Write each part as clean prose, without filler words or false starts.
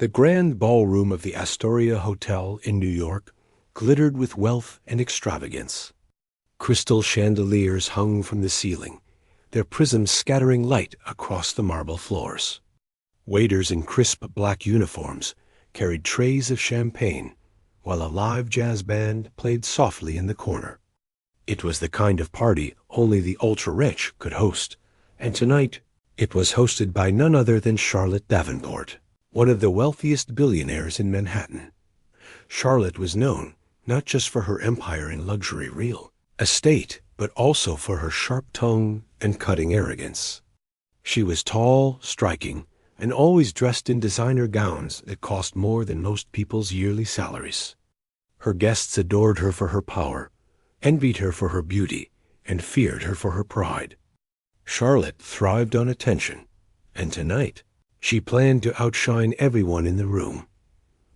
The grand ballroom of the Astoria Hotel in New York glittered with wealth and extravagance. Crystal chandeliers hung from the ceiling, their prisms scattering light across the marble floors. Waiters in crisp black uniforms carried trays of champagne, while a live jazz band played softly in the corner. It was the kind of party only the ultra-rich could host, and tonight it was hosted by none other than Charlotte Davenport, one of the wealthiest billionaires in Manhattan. Charlotte was known not just for her empire in luxury real estate, but also for her sharp tongue and cutting arrogance. She was tall, striking, and always dressed in designer gowns that cost more than most people's yearly salaries. Her guests adored her for her power, envied her for her beauty, and feared her for her pride. Charlotte thrived on attention, and tonight she planned to outshine everyone in the room.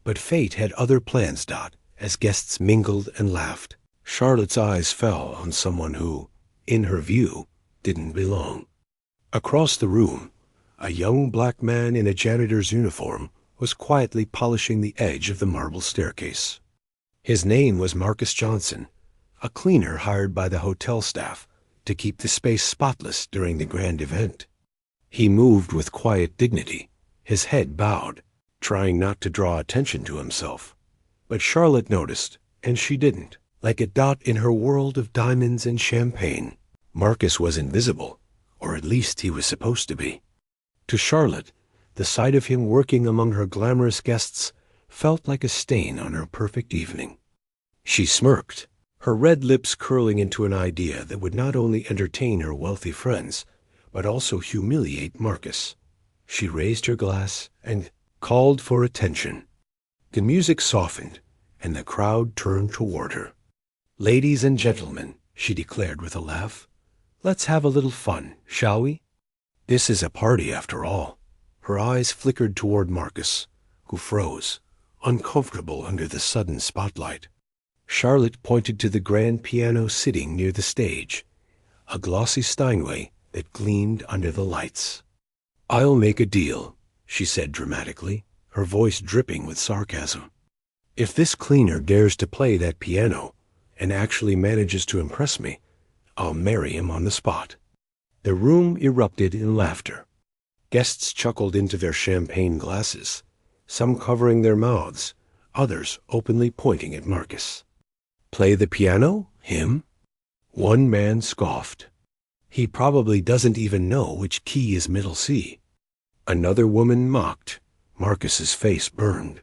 But fate had other plans, Dot, as guests mingled and laughed. Charlotte's eyes fell on someone who, in her view, didn't belong. Across the room, a young black man in a janitor's uniform was quietly polishing the edge of the marble staircase. His name was Marcus Johnson, a cleaner hired by the hotel staff to keep the space spotless during the grand event. He moved with quiet dignity, his head bowed, trying not to draw attention to himself. But Charlotte noticed, and she didn't. Like a dot in her world of diamonds and champagne, Marcus was invisible, or at least he was supposed to be. To Charlotte, the sight of him working among her glamorous guests felt like a stain on her perfect evening. She smirked, her red lips curling into an idea that would not only entertain her wealthy friends, but also humiliate Marcus. She raised her glass and called for attention. The music softened, and the crowd turned toward her. "Ladies and gentlemen," she declared with a laugh, "let's have a little fun, shall we? This is a party after all." Her eyes flickered toward Marcus, who froze, uncomfortable under the sudden spotlight. Charlotte pointed to the grand piano sitting near the stage, a glossy Steinway that gleamed under the lights. "I'll make a deal," she said dramatically, her voice dripping with sarcasm. "If this cleaner dares to play that piano and actually manages to impress me, I'll marry him on the spot." The room erupted in laughter. Guests chuckled into their champagne glasses, some covering their mouths, others openly pointing at Marcus. "Play the piano? Him?" One man scoffed. "He probably doesn't even know which key is middle C." Another woman mocked. Marcus's face burned.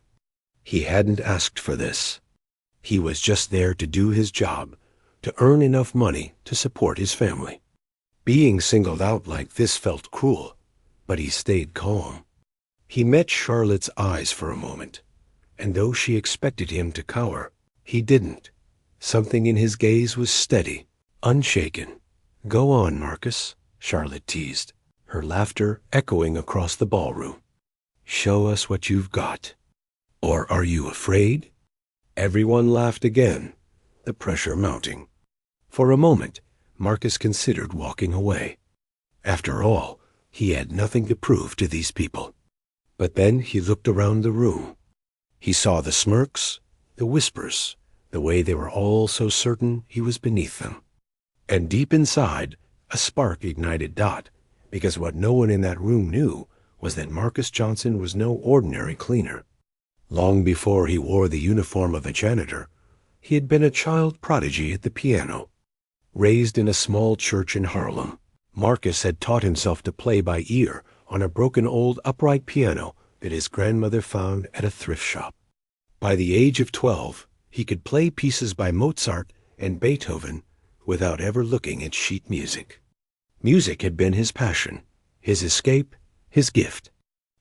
He hadn't asked for this. He was just there to do his job, to earn enough money to support his family. Being singled out like this felt cruel, but he stayed calm. He met Charlotte's eyes for a moment, and though she expected him to cower, he didn't. Something in his gaze was steady, unshaken. "Go on, Marcus," Charlotte teased, her laughter echoing across the ballroom. "Show us what you've got. Or are you afraid?" Everyone laughed again, the pressure mounting. For a moment, Marcus considered walking away. After all, he had nothing to prove to these people. But then he looked around the room. He saw the smirks, the whispers, the way they were all so certain he was beneath them. And deep inside, a spark ignited Dot, because what no one in that room knew was that Marcus Johnson was no ordinary cleaner. Long before he wore the uniform of a janitor, he had been a child prodigy at the piano. Raised in a small church in Harlem, Marcus had taught himself to play by ear on a broken old upright piano that his grandmother found at a thrift shop. By the age of 12, he could play pieces by Mozart and Beethoven without ever looking at sheet music. Music had been his passion, his escape, his gift.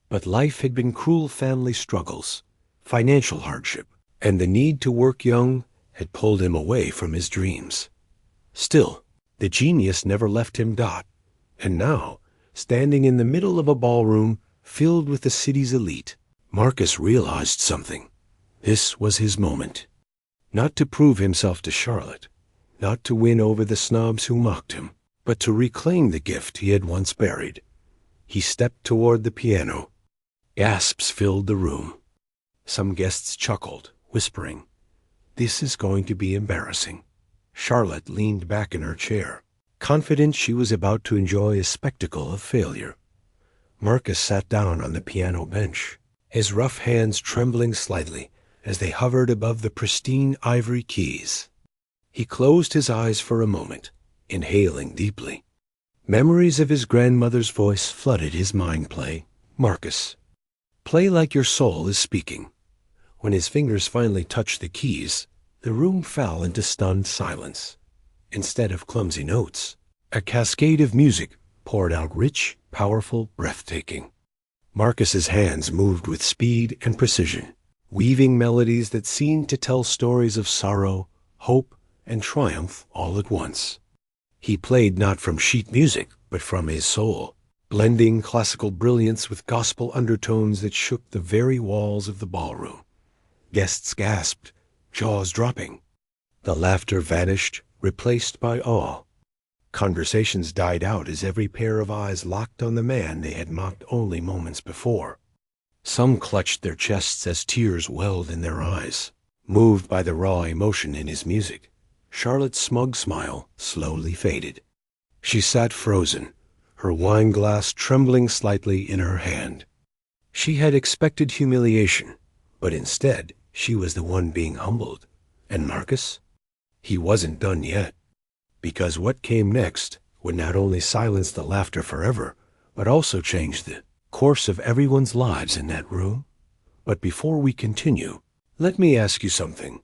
But life had been cruel family struggles, financial hardship, and the need to work young had pulled him away from his dreams. Still, the genius never left him, Dot, and now, standing in the middle of a ballroom filled with the city's elite, Marcus realized something. This was his moment. Not to prove himself to Charlotte, not to win over the snobs who mocked him, but to reclaim the gift he had once buried. He stepped toward the piano. Gasps filled the room. Some guests chuckled, whispering, "This is going to be embarrassing." Charlotte leaned back in her chair, confident she was about to enjoy a spectacle of failure. Marcus sat down on the piano bench, his rough hands trembling slightly as they hovered above the pristine ivory keys. He closed his eyes for a moment, inhaling deeply. Memories of his grandmother's voice flooded his mind. "Play, Marcus. Play like your soul is speaking." When his fingers finally touched the keys, the room fell into stunned silence. Instead of clumsy notes, a cascade of music poured out, rich, powerful, breathtaking. Marcus's hands moved with speed and precision, weaving melodies that seemed to tell stories of sorrow, hope, and triumph all at once. He played not from sheet music, but from his soul, blending classical brilliance with gospel undertones that shook the very walls of the ballroom. Guests gasped, jaws dropping. The laughter vanished, replaced by awe. Conversations died out as every pair of eyes locked on the man they had mocked only moments before. Some clutched their chests as tears welled in their eyes, moved by the raw emotion in his music. Charlotte's smug smile slowly faded. She sat frozen, her wine glass trembling slightly in her hand. She had expected humiliation, but instead she was the one being humbled. And Marcus? He wasn't done yet, because what came next would not only silence the laughter forever, but also change the course of everyone's lives in that room. But before we continue, let me ask you something.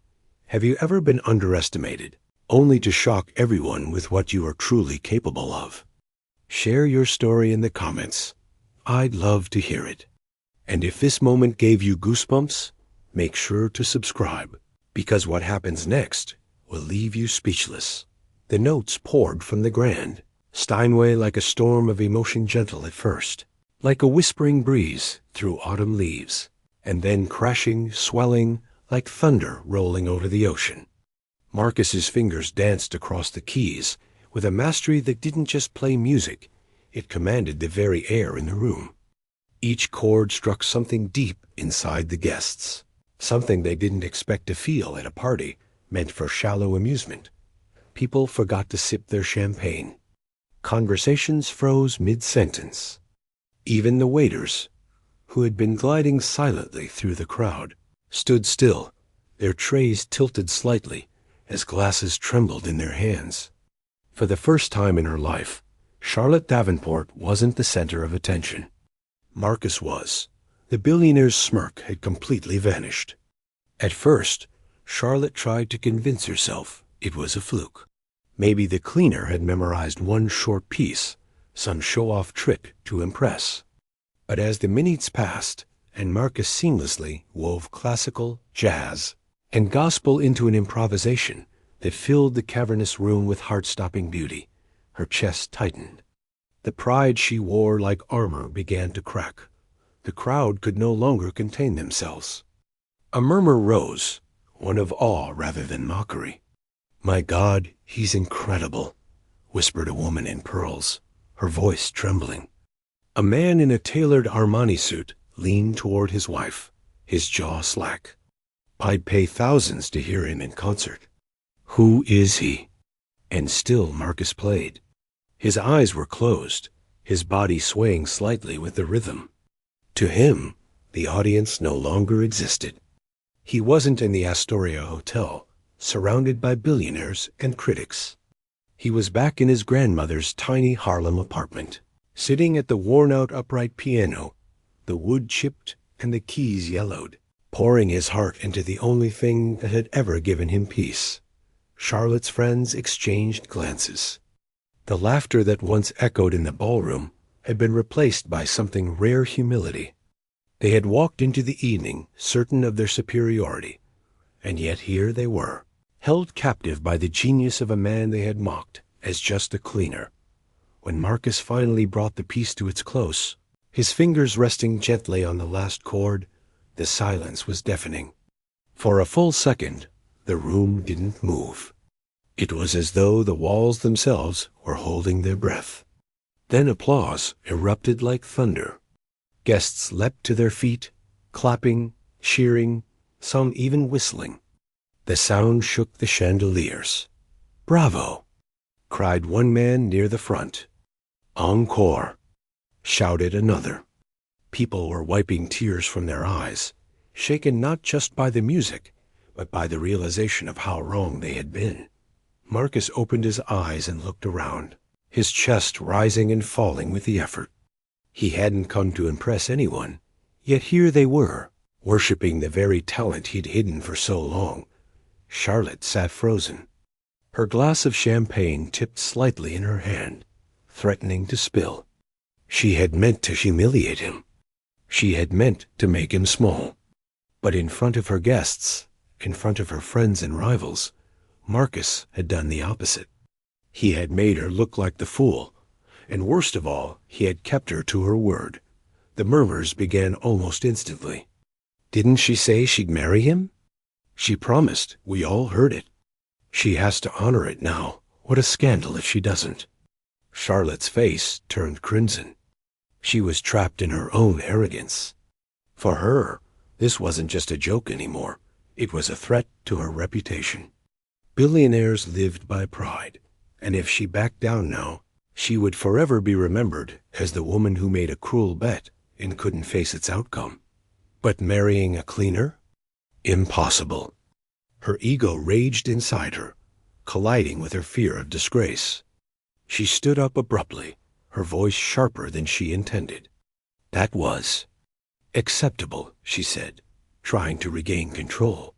Have you ever been underestimated, only to shock everyone with what you are truly capable of? Share your story in the comments. I'd love to hear it. And if this moment gave you goosebumps, make sure to subscribe, because what happens next will leave you speechless. The notes poured from the grand, Steinway like a storm of emotion, gentle at first, like a whispering breeze through autumn leaves, and then crashing, swelling, like thunder rolling over the ocean. Marcus's fingers danced across the keys with a mastery that didn't just play music, it commanded the very air in the room. Each chord struck something deep inside the guests, something they didn't expect to feel at a party meant for shallow amusement. People forgot to sip their champagne. Conversations froze mid-sentence. Even the waiters, who had been gliding silently through the crowd, stood still, their trays tilted slightly as glasses trembled in their hands. For the first time in her life, Charlotte Davenport wasn't the center of attention. Marcus was. The billionaire's smirk had completely vanished. At first, Charlotte tried to convince herself it was a fluke. Maybe the cleaner had memorized one short piece, some show-off trick to impress. But as the minutes passed, and Marcus seamlessly wove classical, jazz, and gospel into an improvisation that filled the cavernous room with heart-stopping beauty, her chest tightened. The pride she wore like armor began to crack. The crowd could no longer contain themselves. A murmur rose, one of awe rather than mockery. "My God, he's incredible," whispered a woman in pearls, her voice trembling. A man in a tailored Armani suit leaned toward his wife, his jaw slack. "I'd pay thousands to hear him in concert." "Who is he?" And still Marcus played. His eyes were closed, his body swaying slightly with the rhythm. To him, the audience no longer existed. He wasn't in the Astoria Hotel, surrounded by billionaires and critics. He was back in his grandmother's tiny Harlem apartment, sitting at the worn-out upright piano, the wood chipped and the keys yellowed, pouring his heart into the only thing that had ever given him peace. Charlotte's friends exchanged glances. The laughter that once echoed in the ballroom had been replaced by something rare humility. They had walked into the evening certain of their superiority, and yet here they were, held captive by the genius of a man they had mocked as just a cleaner. When Marcus finally brought the piece to its close, his fingers resting gently on the last chord, the silence was deafening. For a full second, the room didn't move. It was as though the walls themselves were holding their breath. Then applause erupted like thunder. Guests leapt to their feet, clapping, cheering, some even whistling. The sound shook the chandeliers. "Bravo!" cried one man near the front. "Encore!" shouted another. People were wiping tears from their eyes, shaken not just by the music, but by the realization of how wrong they had been. Marcus opened his eyes and looked around, his chest rising and falling with the effort. He hadn't come to impress anyone, yet here they were, worshipping the very talent he'd hidden for so long. Charlotte sat frozen, her glass of champagne tipped slightly in her hand, threatening to spill. She had meant to humiliate him. She had meant to make him small. But in front of her guests, in front of her friends and rivals, Marcus had done the opposite. He had made her look like the fool, and worst of all, he had kept her to her word. The murmurs began almost instantly. Didn't she say she'd marry him? She promised. We all heard it. She has to honor it now. What a scandal if she doesn't. Charlotte's face turned crimson. She was trapped in her own arrogance. For her, this wasn't just a joke anymore. It was a threat to her reputation. Billionaires lived by pride, and if she backed down now, she would forever be remembered as the woman who made a cruel bet and couldn't face its outcome. But marrying a cleaner? Impossible. Her ego raged inside her, colliding with her fear of disgrace. She stood up abruptly, her voice sharper than she intended. That was acceptable, she said, trying to regain control.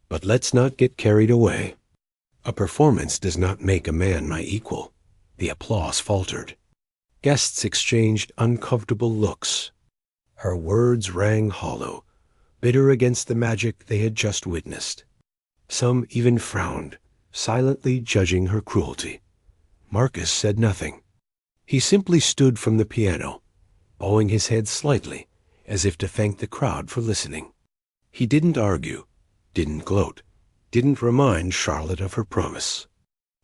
But let's not get carried away. A performance does not make a man my equal. The applause faltered. Guests exchanged uncomfortable looks. Her words rang hollow, bitter against the magic they had just witnessed. Some even frowned, silently judging her cruelty. Marcus said nothing. He simply stood from the piano, bowing his head slightly, as if to thank the crowd for listening. He didn't argue, didn't gloat, didn't remind Charlotte of her promise.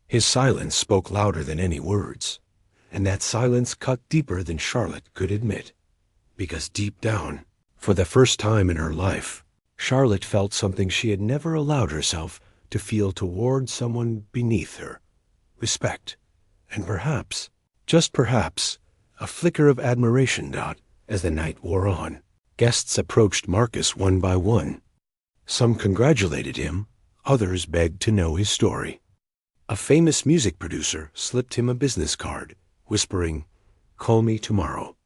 His silence spoke louder than any words, and that silence cut deeper than Charlotte could admit. Because deep down, for the first time in her life, Charlotte felt something she had never allowed herself to feel toward someone beneath her. Respect, and perhaps, just perhaps, a flicker of admiration. As the night wore on, guests approached Marcus one by one. Some congratulated him, others begged to know his story. A famous music producer slipped him a business card, whispering, "Call me tomorrow.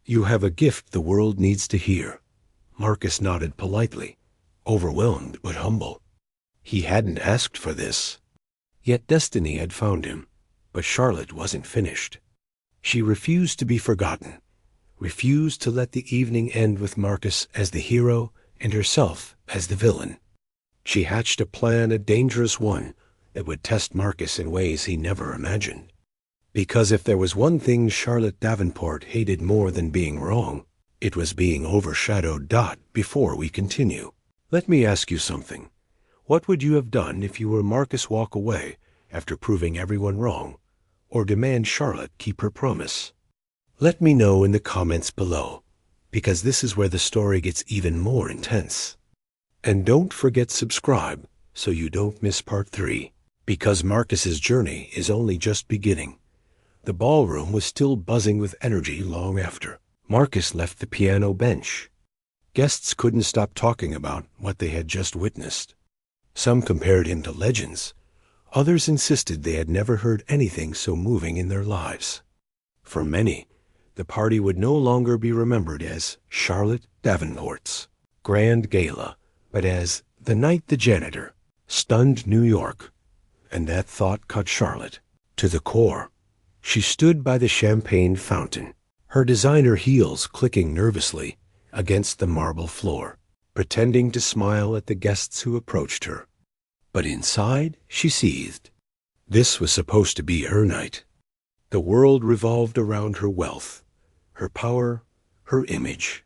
You have a gift the world needs to hear." Marcus nodded politely, overwhelmed but humble. He hadn't asked for this. Yet destiny had found him, but Charlotte wasn't finished. She refused to be forgotten, refused to let the evening end with Marcus as the hero and herself as the villain. She hatched a plan, a dangerous one, that would test Marcus in ways he never imagined. Because if there was one thing Charlotte Davenport hated more than being wrong, it was being overshadowed. Before we continue, let me ask you something. What would you have done if you were Marcus walk away after proving everyone wrong, or demand Charlotte keep her promise? Let me know in the comments below, because this is where the story gets even more intense. And don't forget subscribe so you don't miss part 3, because Marcus's journey is only just beginning. The ballroom was still buzzing with energy long after Marcus left the piano bench. Guests couldn't stop talking about what they had just witnessed. Some compared him to legends. Others insisted they had never heard anything so moving in their lives. For many, the party would no longer be remembered as Charlotte Davenport's grand gala, but as the night the janitor stunned New York. And that thought cut Charlotte to the core. She stood by the champagne fountain, her designer heels clicking nervously against the marble floor, pretending to smile at the guests who approached her. But inside, she seethed. This was supposed to be her night. The world revolved around her wealth, her power, her image.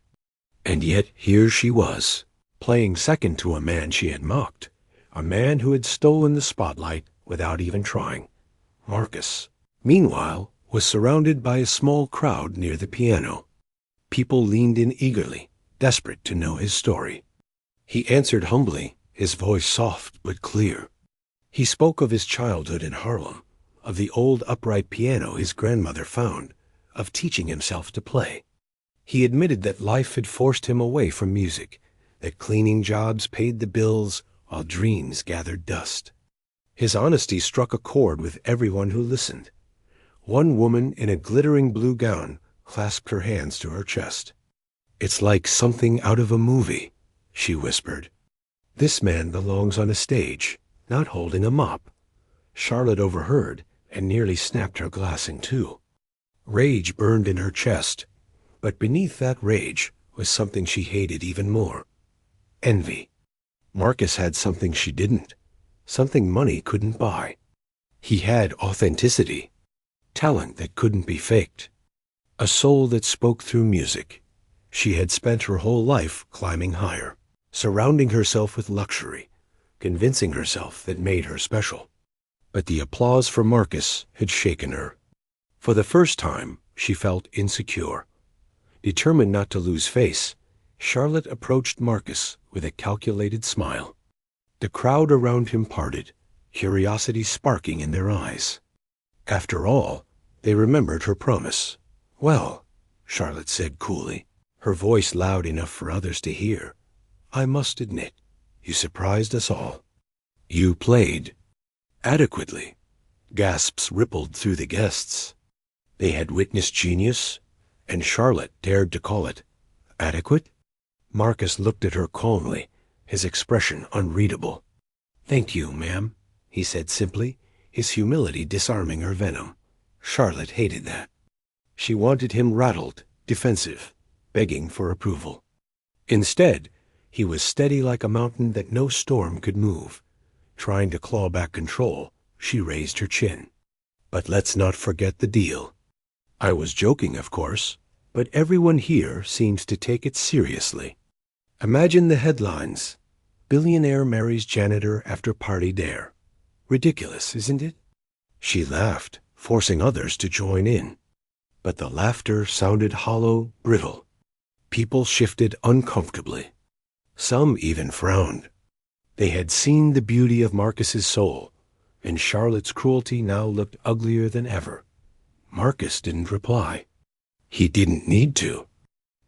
And yet here she was, playing second to a man she had mocked, a man who had stolen the spotlight without even trying. Marcus, meanwhile, was surrounded by a small crowd near the piano. People leaned in eagerly, desperate to know his story. He answered humbly, his voice soft but clear. He spoke of his childhood in Harlem, of the old upright piano his grandmother found, of teaching himself to play. He admitted that life had forced him away from music, that cleaning jobs paid the bills while dreams gathered dust. His honesty struck a chord with everyone who listened. One woman in a glittering blue gown clasped her hands to her chest. "It's like something out of a movie," she whispered. "This man belongs on a stage, not holding a mop." Charlotte overheard and nearly snapped her glass in two. Rage burned in her chest, but beneath that rage was something she hated even more: envy. Marcus had something she didn't, something money couldn't buy. He had authenticity, talent that couldn't be faked, a soul that spoke through music. She had spent her whole life climbing higher, surrounding herself with luxury, convincing herself that made her special. But the applause for Marcus had shaken her. For the first time, she felt insecure. Determined not to lose face, Charlotte approached Marcus with a calculated smile. The crowd around him parted, curiosity sparking in their eyes. After all, they remembered her promise. "Well," Charlotte said coolly, her voice loud enough for others to hear, "I must admit, you surprised us all. You played adequately." Gasps rippled through the guests. They had witnessed genius, and Charlotte dared to call it adequate. Marcus looked at her calmly, his expression unreadable. "Thank you, ma'am," he said simply, his humility disarming her venom. Charlotte hated that. She wanted him rattled, defensive, begging for approval. Instead, he was steady like a mountain that no storm could move. Trying to claw back control, she raised her chin. "But let's not forget the deal. I was joking, of course, but everyone here seems to take it seriously. Imagine the headlines: Billionaire marries janitor after party dare. Ridiculous, isn't it?" She laughed, forcing others to join in. But the laughter sounded hollow, brittle. People shifted uncomfortably. Some even frowned. They had seen the beauty of Marcus's soul, and Charlotte's cruelty now looked uglier than ever. Marcus didn't reply. He didn't need to.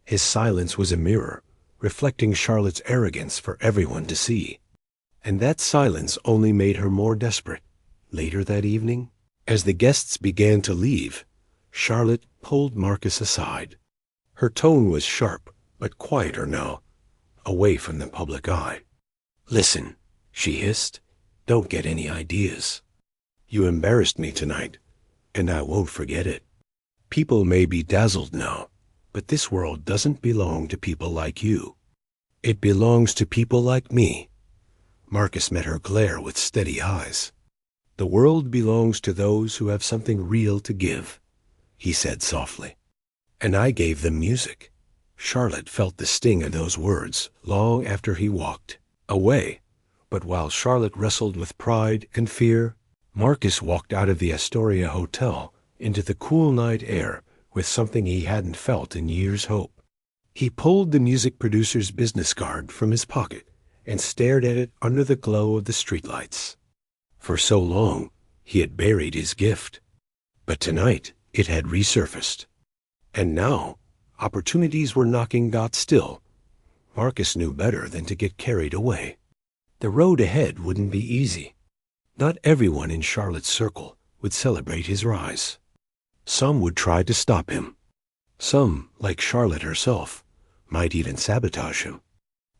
His silence was a mirror, reflecting Charlotte's arrogance for everyone to see. And that silence only made her more desperate. Later that evening, as the guests began to leave, Charlotte pulled Marcus aside. Her tone was sharp, but quieter now, away from the public eye. "Listen," she hissed, "don't get any ideas. You embarrassed me tonight, and I won't forget it. People may be dazzled now, but this world doesn't belong to people like you. It belongs to people like me." Marcus met her glare with steady eyes. "The world belongs to those who have something real to give," he said softly. "And I gave them music." Charlotte felt the sting of those words long after he walked away. But while Charlotte wrestled with pride and fear, Marcus walked out of the Astoria Hotel into the cool night air with something he hadn't felt in years' hope. He pulled the music producer's business card from his pocket and stared at it under the glow of the streetlights. For so long, he had buried his gift. But tonight, it had resurfaced. And now, opportunities were knocking God still. Marcus knew better than to get carried away. The road ahead wouldn't be easy. Not everyone in Charlotte's circle would celebrate his rise. Some would try to stop him. Some, like Charlotte herself, might even sabotage him.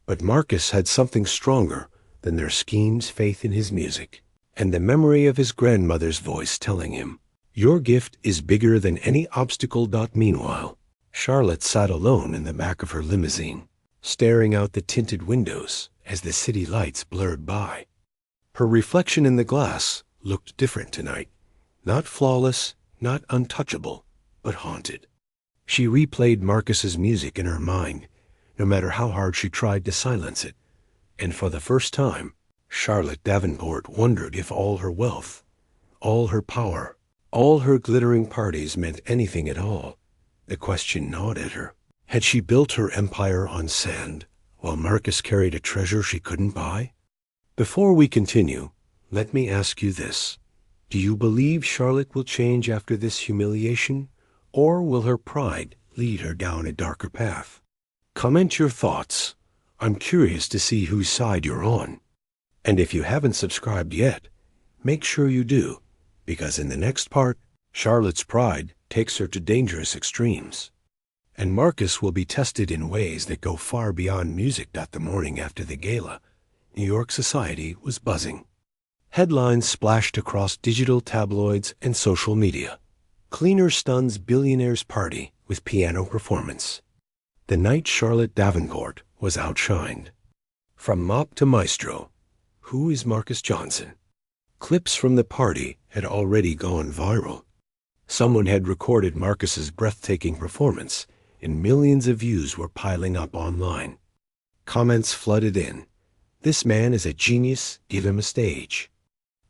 But Marcus had something stronger than their schemes, faith in his music, and the memory of his grandmother's voice telling him, "Your gift is bigger than any obstacle." Meanwhile, Charlotte sat alone in the back of her limousine, staring out the tinted windows as the city lights blurred by. Her reflection in the glass looked different tonight. Not flawless, not untouchable, but haunted. She replayed Marcus's music in her mind, no matter how hard she tried to silence it. And for the first time, Charlotte Davenport wondered if all her wealth, all her power, all her glittering parties meant anything at all. The question gnawed at her. Had she built her empire on sand, while Marcus carried a treasure she couldn't buy? Before we continue, let me ask you this. Do you believe Charlotte will change after this humiliation, or will her pride lead her down a darker path? Comment your thoughts. I'm curious to see whose side you're on. And if you haven't subscribed yet, make sure you do, because in the next part, Charlotte's pride takes her to dangerous extremes. And Marcus will be tested in ways that go far beyond music. The morning after the gala, New York society was buzzing. Headlines splashed across digital tabloids and social media. Cleaner stuns billionaire's party with piano performance. The night Charlotte Davenport was outshined. From mop to maestro, who is Marcus Johnson? Clips from the party had already gone viral. Someone had recorded Marcus's breathtaking performance, and millions of views were piling up online. Comments flooded in. This man is a genius, give him a stage.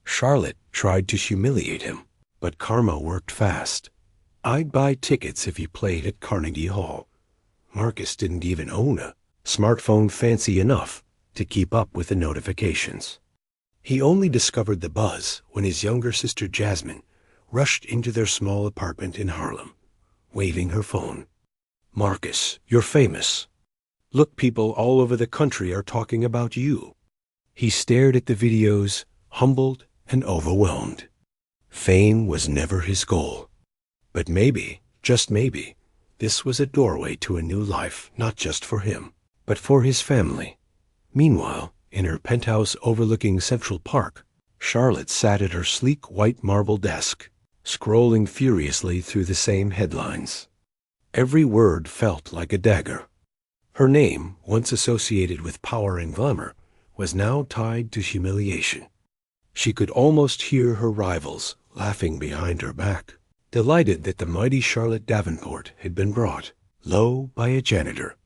Charlotte tried to humiliate him, but karma worked fast. I'd buy tickets if he played at Carnegie Hall. Marcus didn't even own a smartphone fancy enough to keep up with the notifications. He only discovered the buzz when his younger sister Jasmine rushed into their small apartment in Harlem, waving her phone. Marcus, you're famous. Look, people all over the country are talking about you. He stared at the videos, humbled and overwhelmed. Fame was never his goal. But maybe, just maybe, this was a doorway to a new life, not just for him, but for his family. Meanwhile, in her penthouse overlooking Central Park, Charlotte sat at her sleek white marble desk, scrolling furiously through the same headlines. Every word felt like a dagger. Her name, once associated with power and glamour, was now tied to humiliation. She could almost hear her rivals laughing behind her back, delighted that the mighty Charlotte Davenport had been brought low by a janitor.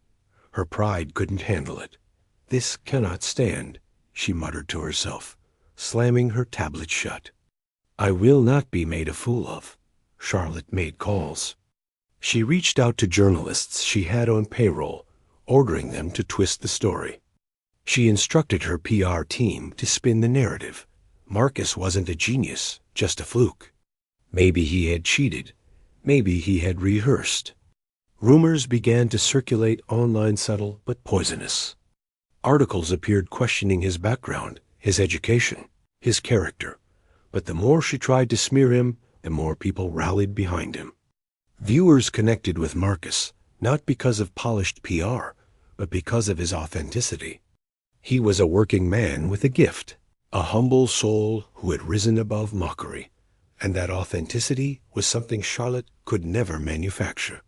Her pride couldn't handle it. This cannot stand, she muttered to herself, slamming her tablet shut. I will not be made a fool of. Charlotte made calls. She reached out to journalists she had on payroll, ordering them to twist the story. She instructed her PR team to spin the narrative. Marcus wasn't a genius, just a fluke. Maybe he had cheated. Maybe he had rehearsed. Rumors began to circulate online, subtle but poisonous. Articles appeared questioning his background, his education, his character. But the more she tried to smear him, the more people rallied behind him. Viewers connected with Marcus, not because of polished PR, but because of his authenticity. He was a working man with a gift, a humble soul who had risen above mockery, and that authenticity was something Charlotte could never manufacture.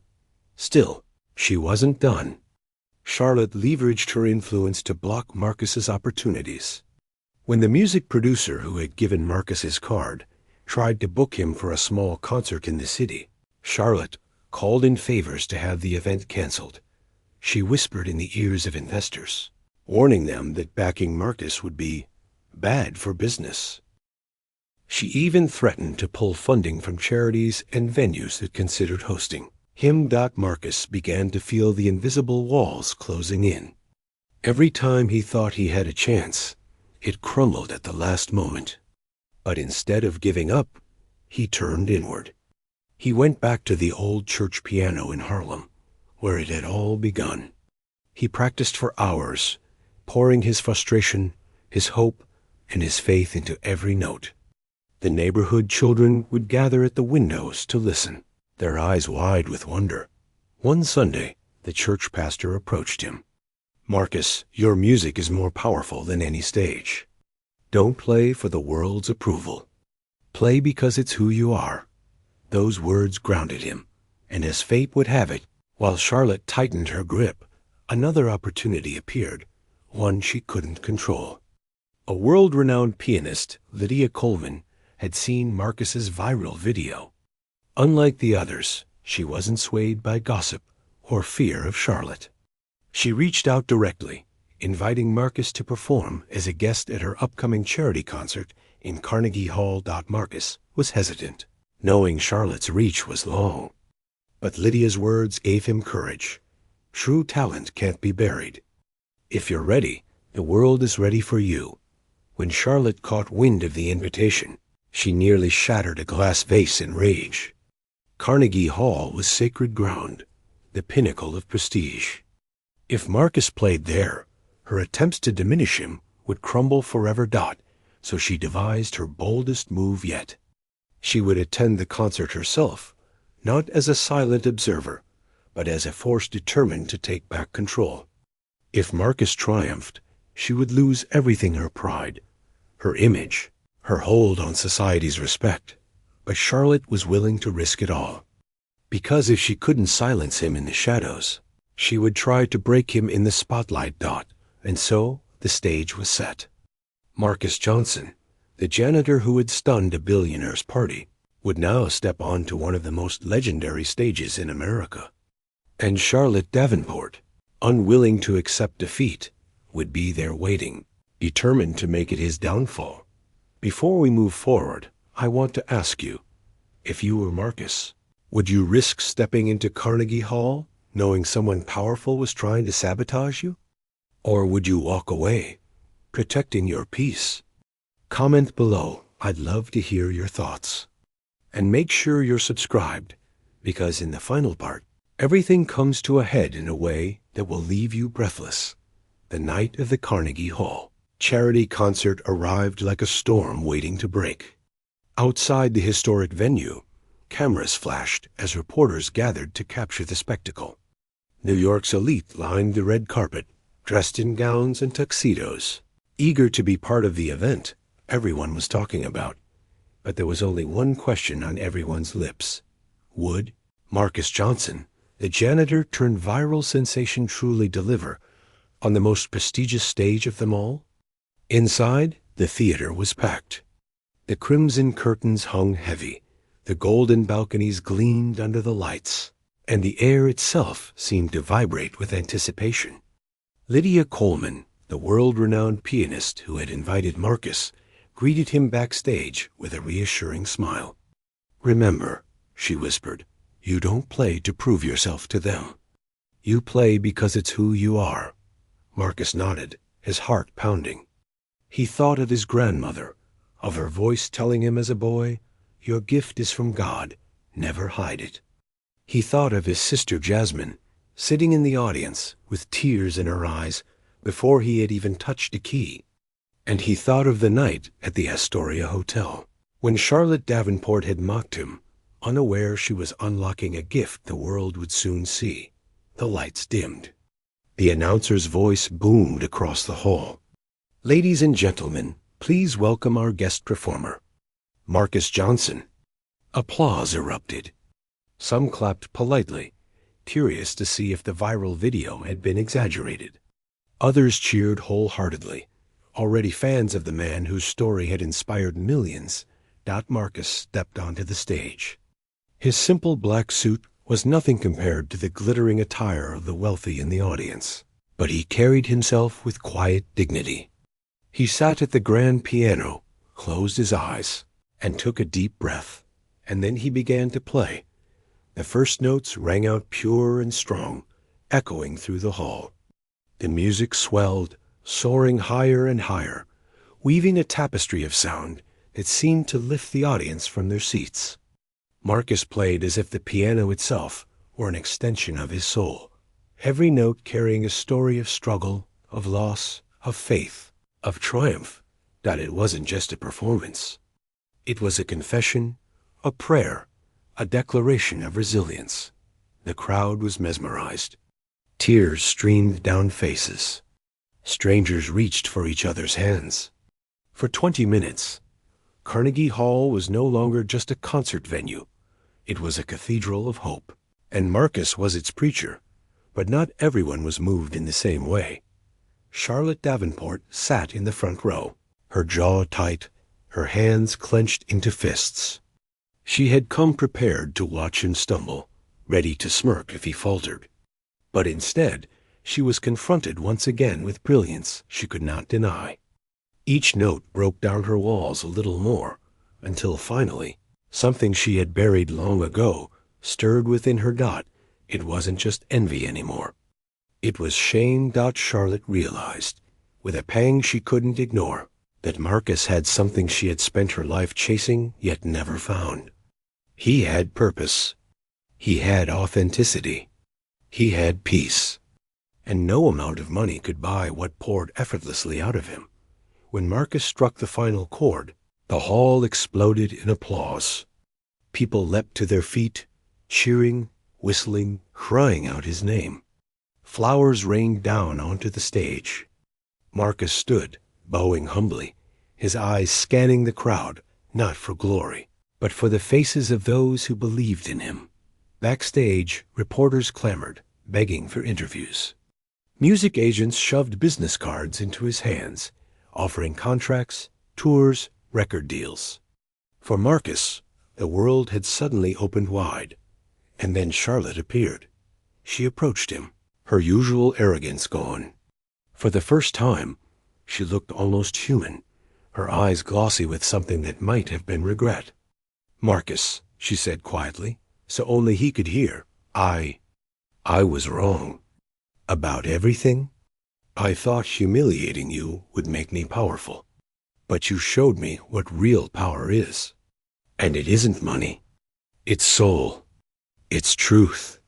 Still, she wasn't done. Charlotte leveraged her influence to block Marcus's opportunities. When the music producer who had given Marcus his card tried to book him for a small concert in the city, Charlotte called in favors to have the event canceled. She whispered in the ears of investors, warning them that backing Marcus would be bad for business. She even threatened to pull funding from charities and venues that considered hosting him. Marcus began to feel the invisible walls closing in. Every time he thought he had a chance, it crumbled at the last moment. But instead of giving up, he turned inward. He went back to the old church piano in Harlem, where it had all begun. He practiced for hours, pouring his frustration, his hope, and his faith into every note. The neighborhood children would gather at the windows to listen, their eyes wide with wonder. One Sunday, the church pastor approached him. Marcus, your music is more powerful than any stage. Don't play for the world's approval. Play because it's who you are. Those words grounded him, and as fate would have it, while Charlotte tightened her grip, another opportunity appeared, one she couldn't control. A world-renowned pianist, Lydia Colvin, had seen Marcus's viral video. Unlike the others, she wasn't swayed by gossip or fear of Charlotte. She reached out directly, inviting Marcus to perform as a guest at her upcoming charity concert in Carnegie Hall. Marcus was hesitant, knowing Charlotte's reach was long. But Lydia's words gave him courage. True talent can't be buried. If you're ready, the world is ready for you. When Charlotte caught wind of the invitation, she nearly shattered a glass vase in rage. Carnegie Hall was sacred ground, the pinnacle of prestige. If Marcus played there, her attempts to diminish him would crumble forever. So she devised her boldest move yet. She would attend the concert herself, not as a silent observer, but as a force determined to take back control. If Marcus triumphed, she would lose everything: her pride, her image, her hold on society's respect. But Charlotte was willing to risk it all. Because if she couldn't silence him in the shadows, she would try to break him in the spotlight. And so the stage was set. Marcus Johnson, the janitor who had stunned a billionaire's party, would now step onto one of the most legendary stages in America. And Charlotte Davenport, unwilling to accept defeat, would be there waiting, determined to make it his downfall. Before we move forward, I want to ask you, if you were Marcus, would you risk stepping into Carnegie Hall knowing someone powerful was trying to sabotage you? Or would you walk away, protecting your peace? Comment below. I'd love to hear your thoughts. And make sure you're subscribed, because in the final part, everything comes to a head in a way that will leave you breathless. The night of the Carnegie Hall charity concert arrived like a storm waiting to break. Outside the historic venue, cameras flashed as reporters gathered to capture the spectacle. New York's elite lined the red carpet, dressed in gowns and tuxedos, eager to be part of the event everyone was talking about. But there was only one question on everyone's lips. Would Marcus Johnson, the janitor turned viral sensation, truly deliver on the most prestigious stage of them all? Inside, the theater was packed. The crimson curtains hung heavy, the golden balconies gleamed under the lights, and the air itself seemed to vibrate with anticipation. Lydia Coleman, the world-renowned pianist who had invited Marcus, greeted him backstage with a reassuring smile. "Remember," she whispered, "you don't play to prove yourself to them. You play because it's who you are." Marcus nodded, his heart pounding. He thought of his grandmother, of her voice telling him as a boy, "Your gift is from God, never hide it." He thought of his sister Jasmine, sitting in the audience with tears in her eyes before he had even touched a key. And he thought of the night at the Astoria Hotel, when Charlotte Davenport had mocked him, unaware she was unlocking a gift the world would soon see. The lights dimmed. The announcer's voice boomed across the hall. "Ladies and gentlemen, please welcome our guest performer, Marcus Johnson." Applause erupted. Some clapped politely, curious to see if the viral video had been exaggerated. Others cheered wholeheartedly, already fans of the man whose story had inspired millions. Marcus stepped onto the stage. His simple black suit was nothing compared to the glittering attire of the wealthy in the audience, but he carried himself with quiet dignity. He sat at the grand piano, closed his eyes, and took a deep breath, and then he began to play. The first notes rang out pure and strong, echoing through the hall. The music swelled, soaring higher and higher, weaving a tapestry of sound that seemed to lift the audience from their seats. Marcus played as if the piano itself were an extension of his soul, every note carrying a story of struggle, of loss, of faith, of triumph. That it wasn't just a performance. It was a confession, a prayer, a declaration of resilience. The crowd was mesmerized. Tears streamed down faces. Strangers reached for each other's hands. For 20 minutes, Carnegie Hall was no longer just a concert venue. It was a cathedral of hope, and Marcus was its preacher. But not everyone was moved in the same way. Charlotte Davenport sat in the front row, her jaw tight, her hands clenched into fists. She had come prepared to watch him stumble, ready to smirk if he faltered. But instead, she was confronted once again with brilliance she could not deny. Each note broke down her walls a little more, until finally, something she had buried long ago stirred within her. It wasn't just envy anymore. It was shame. Charlotte realized, with a pang she couldn't ignore, that Marcus had something she had spent her life chasing yet never found. He had purpose. He had authenticity. He had peace. And no amount of money could buy what poured effortlessly out of him. When Marcus struck the final chord, the hall exploded in applause. People leapt to their feet, cheering, whistling, crying out his name. Flowers rained down onto the stage. Marcus stood, bowing humbly, his eyes scanning the crowd, not for glory, but for the faces of those who believed in him. Backstage, reporters clamored, begging for interviews. Music agents shoved business cards into his hands, offering contracts, tours, record deals. For Marcus, the world had suddenly opened wide. And then Charlotte appeared. She approached him, her usual arrogance gone. For the first time, she looked almost human, her eyes glossy with something that might have been regret. "Marcus," she said quietly, so only he could hear, I was wrong. About everything? I thought humiliating you would make me powerful. But you showed me what real power is. And it isn't money. It's soul. It's truth.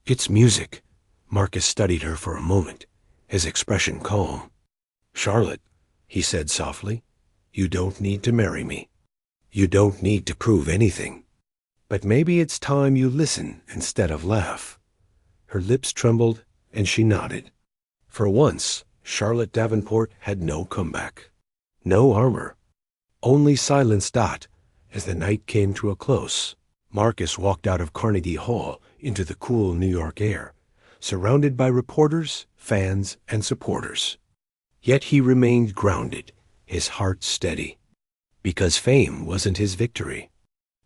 It's music." Marcus studied her for a moment, his expression calm. "Charlotte," he said softly, "you don't need to marry me. You don't need to prove anything. But maybe it's time you listen instead of laugh." Her lips trembled, and she nodded. For once, Charlotte Davenport had no comeback. No armor. Only silence. As the night came to a close, Marcus walked out of Carnegie Hall into the cool New York air, surrounded by reporters, fans, and supporters. Yet he remained grounded, his heart steady. Because fame wasn't his victory.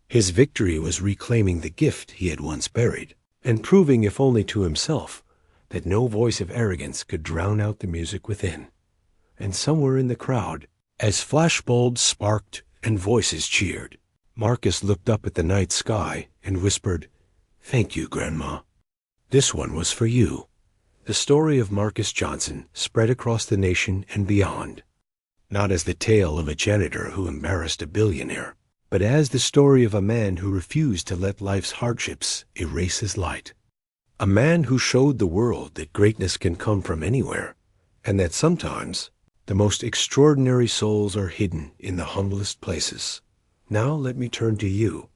His victory was reclaiming the gift he had once buried, and proving, if only to himself, that no voice of arrogance could drown out the music within. And somewhere in the crowd, as flashbulbs sparked and voices cheered, Marcus looked up at the night sky and whispered, "Thank you, Grandma. This one was for you." The story of Marcus Johnson spread across the nation and beyond, not as the tale of a janitor who embarrassed a billionaire, but as the story of a man who refused to let life's hardships erase his light. A man who showed the world that greatness can come from anywhere, and that sometimes the most extraordinary souls are hidden in the humblest places. Now let me turn to you.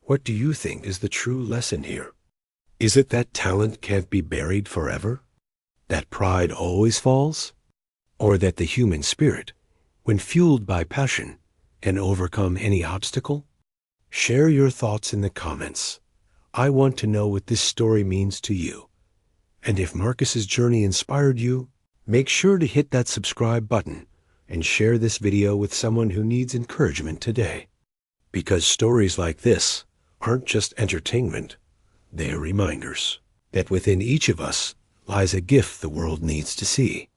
What do you think is the true lesson here? Is it that talent can't be buried forever? That pride always falls? Or that the human spirit, when fueled by passion, can overcome any obstacle? Share your thoughts in the comments. I want to know what this story means to you. And if Marcus's journey inspired you, make sure to hit that subscribe button and share this video with someone who needs encouragement today. Because stories like this aren't just entertainment, they're reminders that within each of us lies a gift the world needs to see.